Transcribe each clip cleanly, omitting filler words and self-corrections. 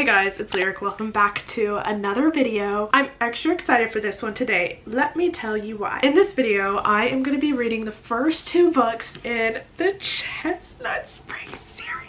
Hey guys, it's Lyric. Welcome back to another video. I'm extra excited for this one today. Let me tell you why. In this video, I am going to be reading the first two books in the Chestnut Spring series.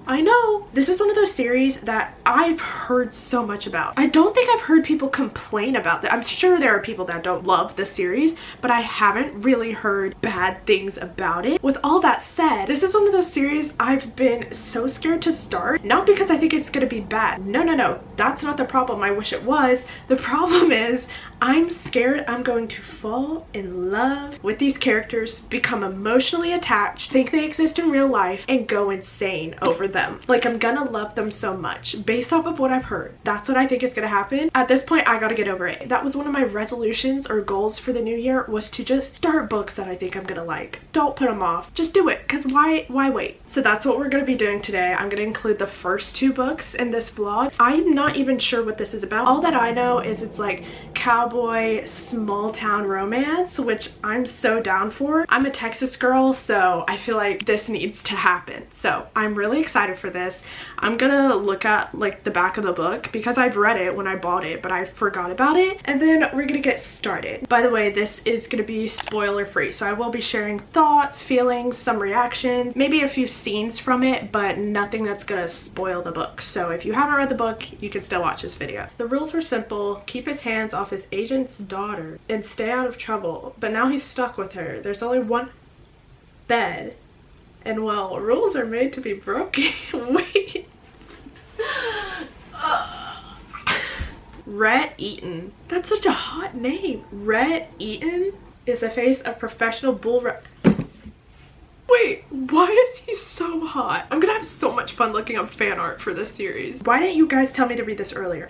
I know, this is one of those series that I've heard so much about. I don't think I've heard people complain about that. I'm sure there are people that don't love the series, but I haven't really heard bad things about it. With all that said, this is one of those series I've been so scared to start. Not because I think it's gonna be bad. No, that's not the problem. I wish it was. The problem is I'm scared I'm going to fall in love with these characters, become emotionally attached, think they exist in real life, and go insane over them. Like, I'm gonna love them so much based off of what I've heard. That's what I think is gonna happen. At this point, I gotta get over it. That was one of my resolutions or goals for the new year, was to just start books that I think I'm gonna like. Don't put them off. Just do it, because why wait? So that's what we're gonna be doing today. I'm gonna include the first two books in this vlog. I'm not even sure what this is about. All that I know is it's like cowboy small town romance, which I'm so down for. I'm a Texas girl, so I feel like this needs to happen. So I'm really excited for this. I'm gonna look at like the back of the book because I've read it when I bought it, but I forgot about it. And then we're gonna get started. By the way, this is gonna be spoiler free, so I will be sharing thoughts, feelings, some reactions, maybe a few scenes from it, but nothing that's gonna spoil the book. So if you haven't read the book, you can still watch this video. The rules were simple: keep his hands off his agent's daughter and stay out of trouble. But now he's stuck with her. There's only one bed, and well, rules are made to be broken. Wait. Rhett Eaton. That's such a hot name. Rhett Eaton is the face of professional bull. Wait, why is he so hot? I'm gonna have so much fun looking up fan art for this series. Why didn't you guys tell me to read this earlier?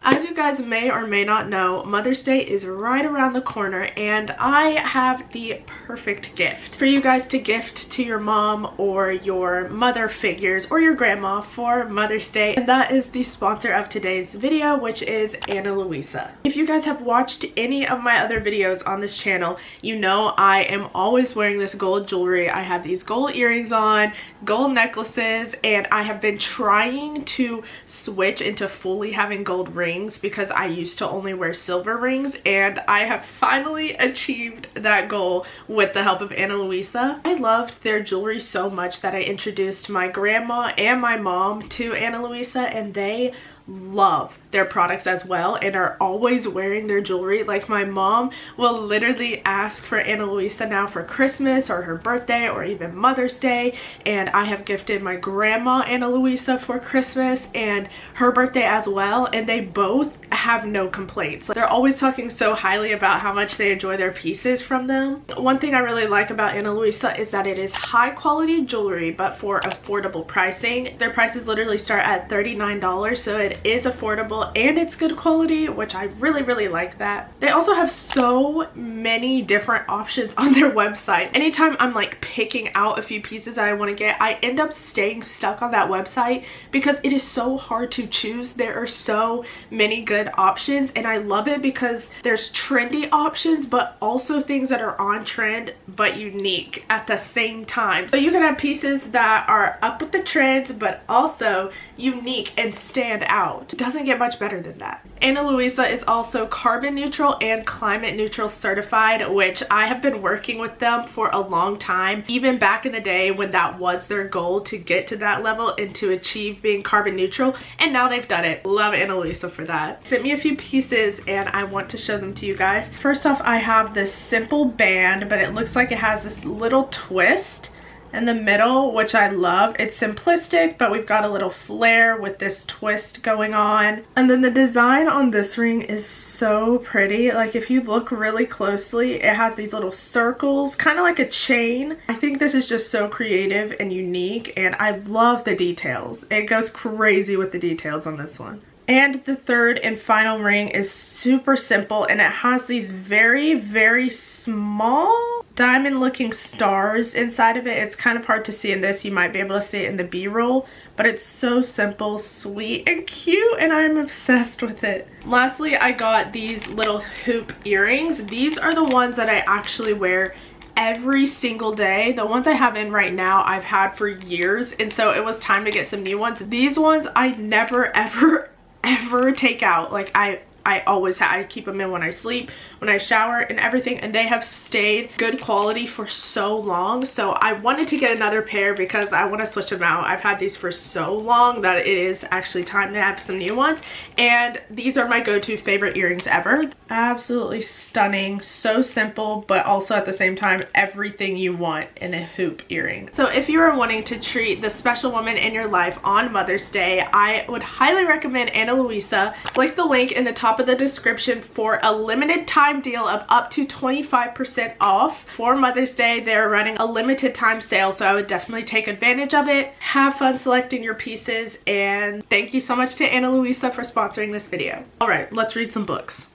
As you guys may or may not know, Mother's Day is right around the corner, and I have the perfect gift for you guys to gift to your mom or your mother figures or your grandma for Mother's Day, and that is the sponsor of today's video, which is Louisa. If you guys have watched any of my other videos on this channel, you know I am always wearing this gold jewelry. I have these gold earrings on, gold necklaces, and I have been trying to switch into fully having gold rings because I used to only wear silver rings, and I have finally achieved that goal with the help of Louisa. I loved their jewelry so much that I introduced my grandma and my mom to Louisa, and they love their products as well and are always wearing their jewelry. Like, my mom will literally ask for Louisa now for Christmas or her birthday or even Mother's Day, and I have gifted my grandma Louisa for Christmas and her birthday as well, and they both have no complaints. Like, they're always talking so highly about how much they enjoy their pieces from them. One thing I really like about Louisa is that it is high quality jewelry but for affordable pricing. Their prices literally start at $39, so it is affordable and it's good quality, which I really like that. They also have so many different options on their website. Anytime I'm like picking out a few pieces that I want to get, I end up staying stuck on that website because it is so hard to choose. There are so many good options, and I love it because there's trendy options but also things that are on trend but unique at the same time. So you can have pieces that are up with the trends but also unique and stand out. It doesn't get much better than that. Louisa is also carbon neutral and climate neutral certified, which I have been working with them for a long time, even back in the day when that was their goal, to get to that level and to achieve being carbon neutral, and now they've done it. Love Louisa for that. Sent me a few pieces and I want to show them to you guys. First off, I have this simple band, but it looks like it has this little twist in the middle, which I love. It's simplistic, but we've got a little flare with this twist going on. And then the design on this ring is so pretty. Like, if you look really closely, it has these little circles, kind of like a chain. I think this is just so creative and unique, and I love the details. It goes crazy with the details on this one. And the third and final ring is super simple, and it has these very small diamond looking stars inside of it. It's kind of hard to see in this. You might be able to see it in the B-roll, but it's so simple, sweet, and cute, and I'm obsessed with it. Lastly, I got these little hoop earrings. These are the ones that I actually wear every single day. The ones I have in right now I've had for years, and so it was time to get some new ones. These ones I never ever take out. Like I always I keep them in when I sleep, when I shower and everything, and they have stayed good quality for so long. So I wanted to get another pair because I want to switch them out. I've had these for so long that it is actually time to have some new ones, and these are my go-to favorite earrings ever. Absolutely stunning, so simple, but also at the same time everything you want in a hoop earring. So if you are wanting to treat the special woman in your life on Mother's Day, I would highly recommend Louisa. Click the link in the top of the description for a limited time deal of up to 25% off. For Mother's Day, they're running a limited time sale, so I would definitely take advantage of it. Have fun selecting your pieces, and thank you so much to Louisa for sponsoring this video. All right, let's read some books.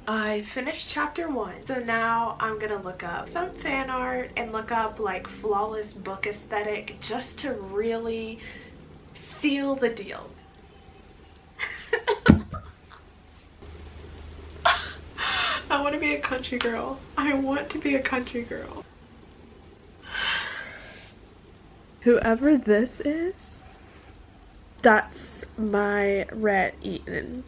I finished chapter 1, so now I'm gonna look up some fan art and look up like flawless book aesthetic just to really seal the deal. I want to be a country girl. I want to be a country girl. Whoever this is, that's my Rhett Eaton.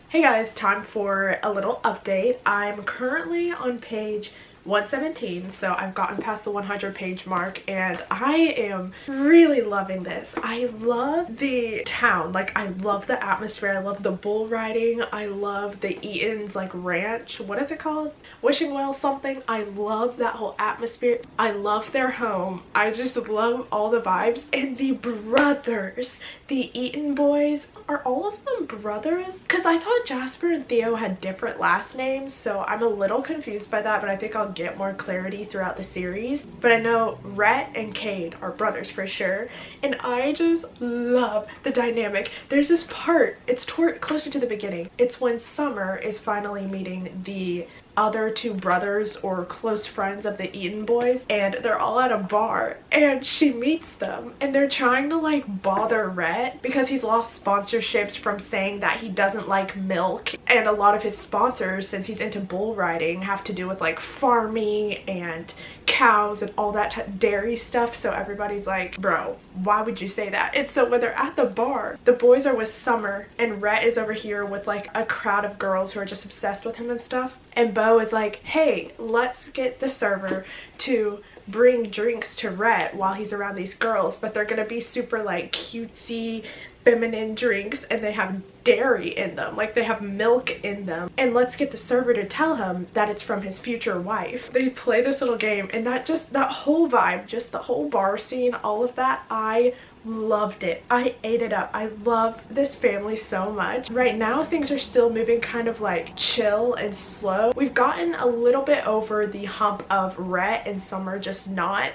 Hey guys, time for a little update. I'm currently on page 117, so I've gotten past the 100 page mark, and I am really loving this. I love the town, like I love the atmosphere, I love the bull riding, I love the Eaton's like ranch, what is it called? Wishing Well something. I love that whole atmosphere. I love their home. I just love all the vibes. And the brothers, the Eaton boys, are all of them brothers? Because I thought Jasper and Theo had different last names, so I'm a little confused by that, but I think I'll get more clarity throughout the series. But I know Rhett and Cade are brothers for sure, and I just love the dynamic. There's this part, it's closer to the beginning. It's when Summer is finally meeting the other two brothers or close friends of the Eaton boys, and they're all at a bar, and she meets them, and they're trying to like bother Rhett because he's lost sponsorships from saying that he doesn't like milk, and a lot of his sponsors, since he's into bull riding, have to do with like farming and cows and all that dairy stuff. So everybody's like, bro, why would you say that? And so when they're at the bar, the boys are with Summer and Rhett is over here with like a crowd of girls who are just obsessed with him and stuff. And Bo is like, hey, let's get the server to bring drinks to Rhett while he's around these girls, but they're gonna be super like cutesy feminine drinks, and they have dairy in them, like they have milk in them, and let's get the server to tell him that it's from his future wife. They play this little game, and that whole vibe, just the whole bar scene, all of that, I loved it. I ate it up. I love this family so much. Right now things are still moving kind of like chill and slow. We've gotten a little bit over the hump of Rhett and Summer just not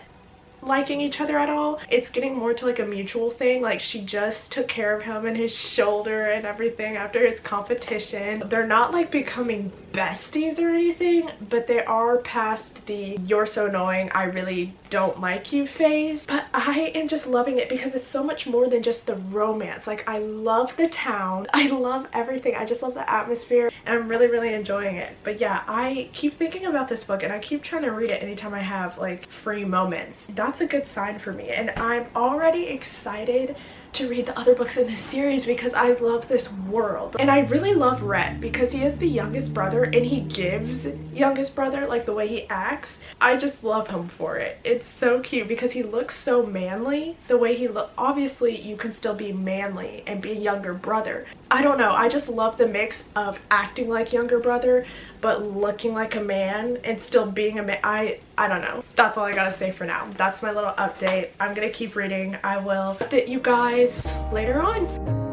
liking each other at all. It's getting more to like a mutual thing. Like she just took care of him and his shoulder and everything after his competition. They're not like becoming besties or anything, but they are past the you're so annoying, I really don't like you phase. But I am just loving it because it's so much more than just the romance. Like I love the town, I love everything, I just love the atmosphere, and I'm really enjoying it. But yeah, I keep thinking about this book and I keep trying to read it anytime I have like free moments. That's a good sign for me, and I'm already excited to read the other books in this series because I love this world. And I really love Rhett because he is the youngest brother and he gives youngest brother, like the way he acts. I just love him for it. It's so cute because he looks so manly. The way he look, obviously you can still be manly and be a younger brother. I don't know, I just love the mix of acting like younger brother but looking like a man and still being a man. I I don't know. That's all I gotta say for now. That's my little update. I'm gonna keep reading. I will update you guys later on.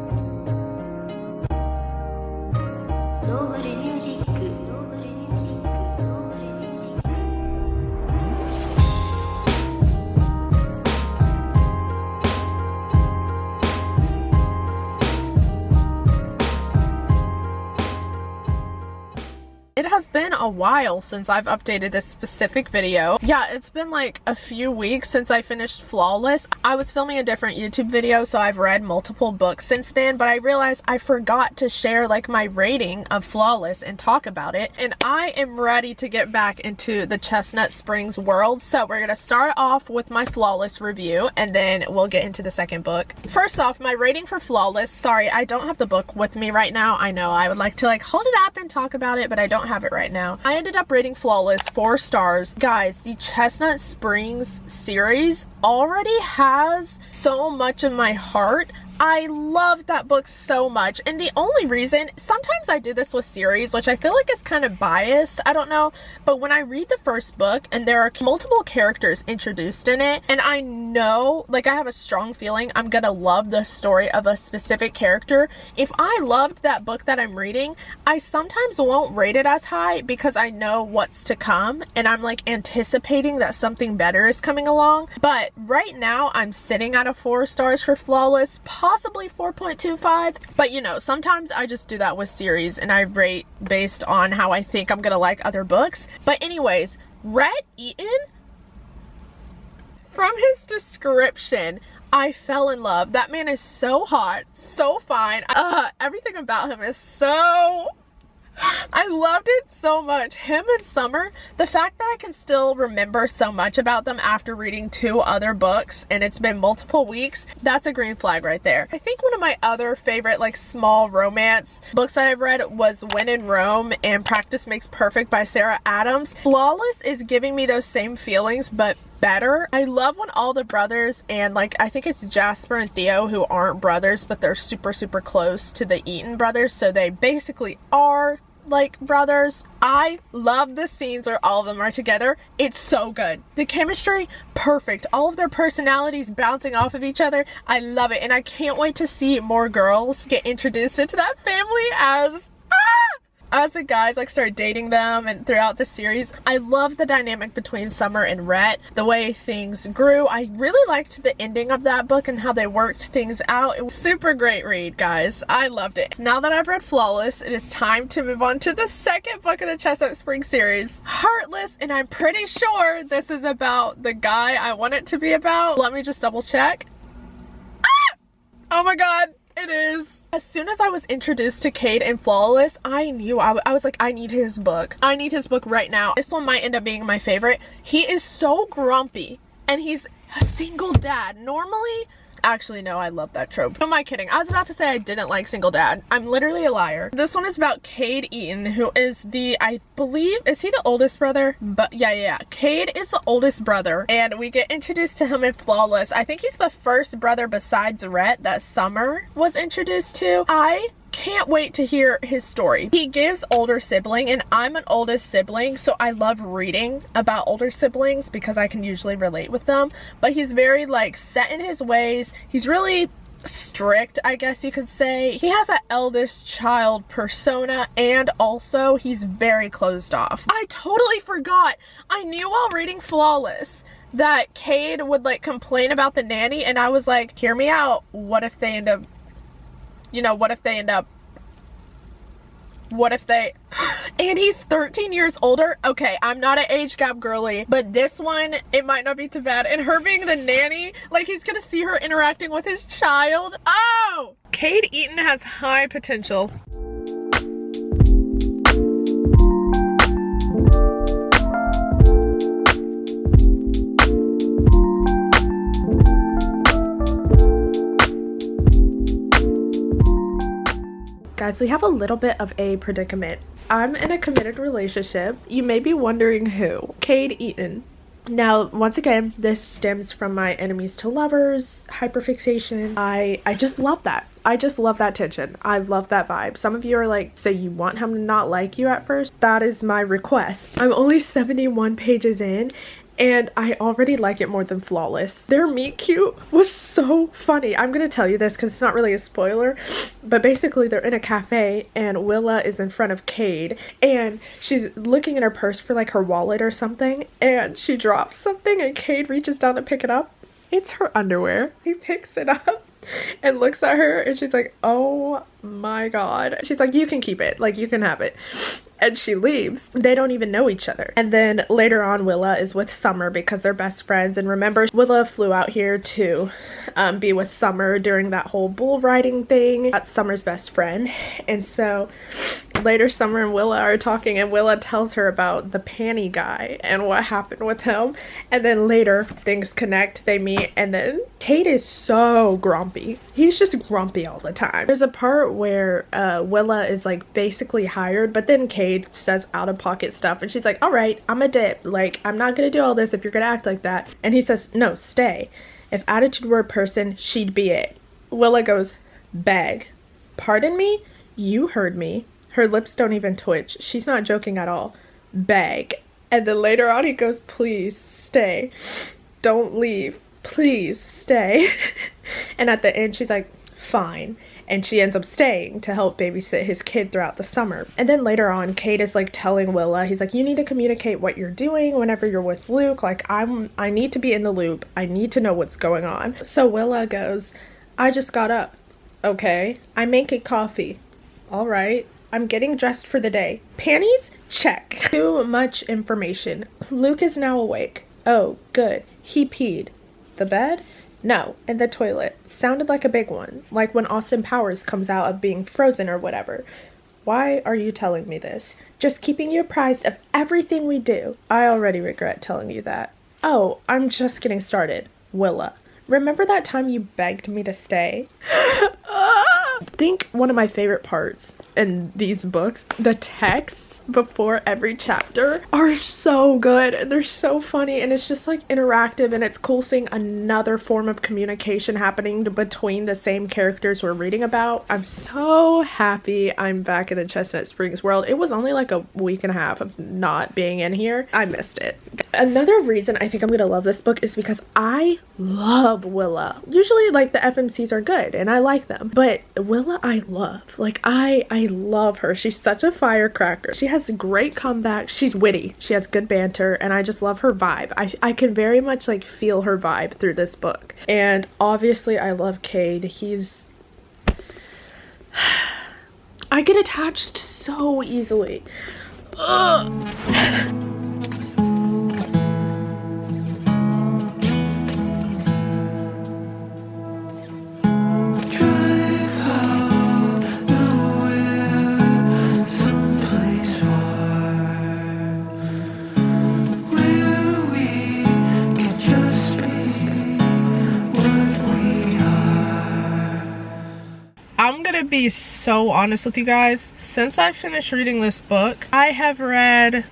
It has been a while since I've updated this specific video. Yeah, it's been like a few weeks since I finished Flawless. I was filming a different YouTube video, so I've read multiple books since then, but I realized I forgot to share like my rating of Flawless and talk about it, and I am ready to get back into the Chestnut Springs world. So we're gonna start off with my Flawless review, and then we'll get into the second book. First off, my rating for Flawless. Sorry, I don't have the book with me right now. I know I would like to like hold it up and talk about it, but I don't have it right now. I ended up rating Flawless 4 stars. Guys, the Chestnut Springs series already has so much of my heart. I love that book so much, and the only reason, sometimes I do this with series, which I feel like is kind of biased, I don't know, but when I read the first book and there are multiple characters introduced in it, and I know, like I have a strong feeling I'm gonna love the story of a specific character, if I loved that book that I'm reading, I sometimes won't rate it as high because I know what's to come, and I'm like anticipating that something better is coming along. But right now I'm sitting at a 4 stars for Flawless, possibly 4.25, but you know, sometimes I just do that with series and I rate based on how I think I'm gonna like other books. But anyways, Rhett Eaton, from his description, I fell in love. That man is so hot, so fine. Everything about him is so... I loved it so much. Him and Summer, the fact that I can still remember so much about them after reading 2 other books and it's been multiple weeks, that's a green flag right there. I think one of my other favorite like small romance books that I've read was When in Rome and Practice Makes Perfect by Sarah Adams. Flawless is giving me those same feelings, but better. I love when all the brothers, and like I think it's Jasper and Theo who aren't brothers, but they're super close to the Eaton brothers, so they basically are like brothers. I love the scenes where all of them are together. It's so good. The chemistry, perfect. All of their personalities bouncing off of each other. I love it, and I can't wait to see more girls get introduced into that family as the guys like start dating them and throughout the series. I love the dynamic between Summer and Rhett, the way things grew. I really liked the ending of that book and how they worked things out. It was a super great read, guys. I loved it. Now that I've read Flawless, it is time to move on to the second book of the Chestnut Springs series, Heartless, and I'm pretty sure this is about the guy I want it to be about. Let me just double check. Oh my god, it is. As soon as I was introduced to Cade in Flawless, I knew, I was like, I need his book. I need his book right now. This one might end up being my favorite. He is so grumpy, and he's a single dad. Normally, actually, no, I love that trope. Who am I kidding? I was about to say I didn't like single dad. I'm literally a liar. This one is about Cade Eaton, who is the, I believe, is he the oldest brother? But yeah. Cade is the oldest brother, and we get introduced to him in Flawless. I think he's the first brother besides Rhett that Summer was introduced to. I can't wait to hear his story. He gives older sibling, and I'm an oldest sibling, so I love reading about older siblings because I can usually relate with them. But he's very like set in his ways. He's really strict, I guess you could say. He has an eldest child persona, and also he's very closed off. I totally forgot. I knew while reading Flawless that Cade would like complain about the nanny, and I was like, hear me out. What if they end up, you know, what if they, and he's 13 years older. Okay, I'm not an age gap girly, but this one, it might not be too bad. And her being the nanny, like he's gonna see her interacting with his child. Oh! Cade Eaton has high potential. Guys, we have a little bit of a predicament. I'm in a committed relationship. You may be wondering who. Cade Eaton. Now, once again, this stems from my enemies to lovers hyperfixation. I just love that. I just love that tension. I love that vibe. Some of you are like, so you want him to not like you at first? That is my request. I'm only 71 pages in and I already like it more than Flawless. Their meet cute was so funny. I'm gonna tell you this because it's not really a spoiler, but basically they're in a cafe and Willa is in front of Cade and she's looking in her purse for like her wallet or something, and she drops something and Cade reaches down to pick it up. It's her underwear. He picks it up and looks at her and she's like, oh my god. She's like, you can keep it, like you can have it. And she leaves. They don't even know each other. And then later on, Willa is with Summer because they're best friends. And remember, Willa flew out here to be with Summer during that whole bull riding thing. That's Summer's best friend. And so later, Summer and Willa are talking and Willa tells her about the panty guy and what happened with him. And then later, things connect, they meet, and then Cade is so grumpy. He's just grumpy all the time. There's a part where Willa is like basically hired, but then Cade says out-of-pocket stuff and she's like, all right, I'm a dip, like I'm not gonna do all this if you're gonna act like that. And he says, no, stay. If attitude were a person, she'd be it. Willa goes, beg. Pardon me? You heard me. Her lips don't even twitch. She's not joking at all. Beg. And then later on he goes, please stay, don't leave, please stay. And at the end she's like, fine. And she ends up staying to help babysit his kid throughout the summer. And then later on, Cade is like telling Willa, he's like, you need to communicate what you're doing whenever you're with Luke. Like, I need to be in the loop. I need to know what's going on. So Willa goes, I just got up. Okay. I'm making coffee. All right. I'm getting dressed for the day. Panties? Check. Too much information. Luke is now awake. Oh, good. He peed. The bed? No, in the toilet. Sounded like a big one, like when Austin Powers comes out of being frozen or whatever. Why are you telling me this? Just keeping you apprised of everything we do. I already regret telling you that. Oh, I'm just getting started. Willa. Remember that time you begged me to stay? I think one of my favorite parts in these books, the texts before every chapter, are so good and they're so funny, and it's just like interactive, and it's cool seeing another form of communication happening between the same characters we're reading about. I'm so happy I'm back in the Chestnut Springs world. It was only like a week and a half of not being in here. I missed it. Another reason I think I'm gonna love this book is because I love Willa. Usually like the FMCs are good and I like them, but Willa I love. Like I love her. She's such a firecracker. She has great comebacks. She's witty. She has good banter, and I just love her vibe. I can very much like feel her vibe through this book. And obviously I love Cade. He's I get attached so easily. Ugh. I'm gonna be so honest with you guys. Since I finished reading this book, I have read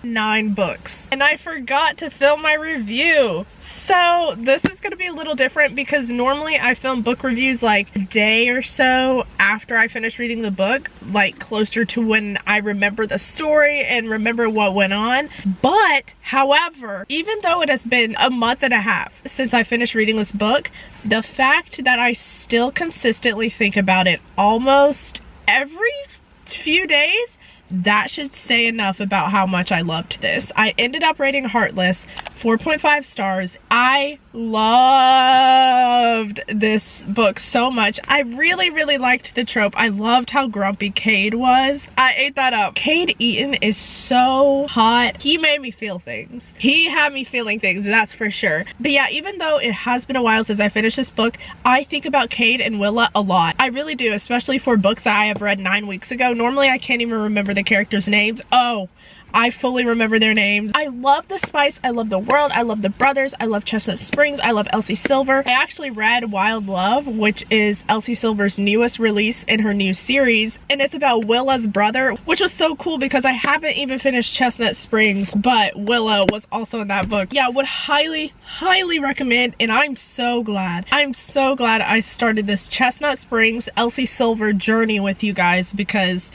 9 books and I forgot to film my review. So this is gonna be a little different because normally I film book reviews like a day or so after I finish reading the book, like closer to when I remember the story and remember what went on. But however, even though it has been a month and a half since I finished reading this book, the fact that I still consistently think about it almost every few days, that should say enough about how much I loved this. I ended up rating Heartless 4.5 stars. I loved this book so much. I really liked the trope. I loved how grumpy Cade was. I ate that up. Cade Eaton is so hot. He made me feel things. He had me feeling things, that's for sure. But yeah, even though it has been a while since I finished this book, I think about Cade and Willa a lot. I really do, especially for books that I have read 9 weeks ago. Normally I can't even remember the characters' names. Oh, I fully remember their names. I love The Spice, I love The World, I love The Brothers, I love Chestnut Springs, I love Elsie Silver. I actually read Wild Love, which is Elsie Silver's newest release in her new series, and it's about Willa's brother, which was so cool because I haven't even finished Chestnut Springs, but Willa was also in that book. Yeah, would highly recommend, and I'm so glad I started this Chestnut Springs Elsie Silver journey with you guys, because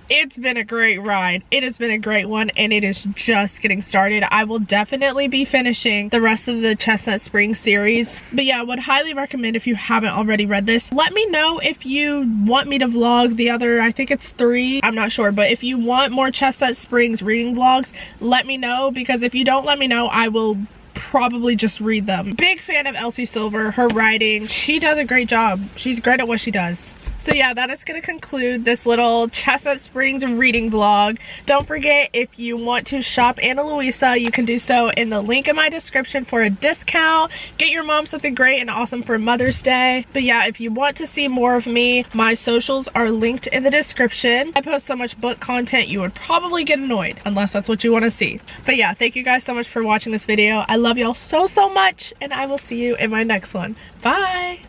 it's been a great ride. It has been a great one, and it is just getting started. I will definitely be finishing the rest of the Chestnut Springs series. But yeah, I would highly recommend if you haven't already read this. Let me know if you want me to vlog the other, I think it's 3. I'm not sure, but if you want more Chestnut Springs reading vlogs, let me know, because if you don't let me know, I will probably just read them. Big fan of Elsie Silver, her writing. She does a great job. She's great at what she does. So yeah, that is going to conclude this little Chestnut Springs reading vlog. Don't forget, if you want to shop Anna Louisa, you can do so in the link in my description for a discount. Get your mom something great and awesome for Mother's Day. But yeah, if you want to see more of me, my socials are linked in the description. I post so much book content, you would probably get annoyed, unless that's what you want to see. But yeah, thank you guys so much for watching this video. I love y'all so much, and I will see you in my next one. Bye!